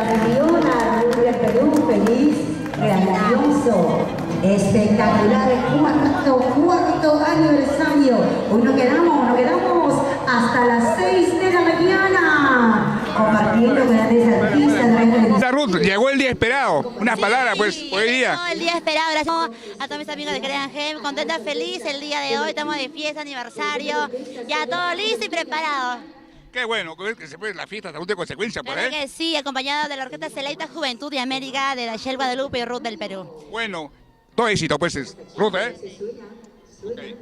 campeona del Perú, feliz, grandioso, espectacular, el cuarto aniversario. Hoy nos quedamos hasta las 6 de la mañana compartiendo grandes artistas. Ruth, llegó el día esperado. Unas palabras, pues, Sí, hoy día. el día esperado, gracias a todos mis amigos de Crean Gem, contenta, feliz el día de hoy, estamos de fiesta, aniversario, ya todo listo y preparado. Qué bueno, que se puede la fiesta hasta última consecuencia, por Claro ahí. que sí, acompañado de la Orquesta Selecta Juventud de América, de Dachel Guadalupe y Ruth del Perú. Bueno, todo éxito, pues, Ruth, ¿eh? Okay.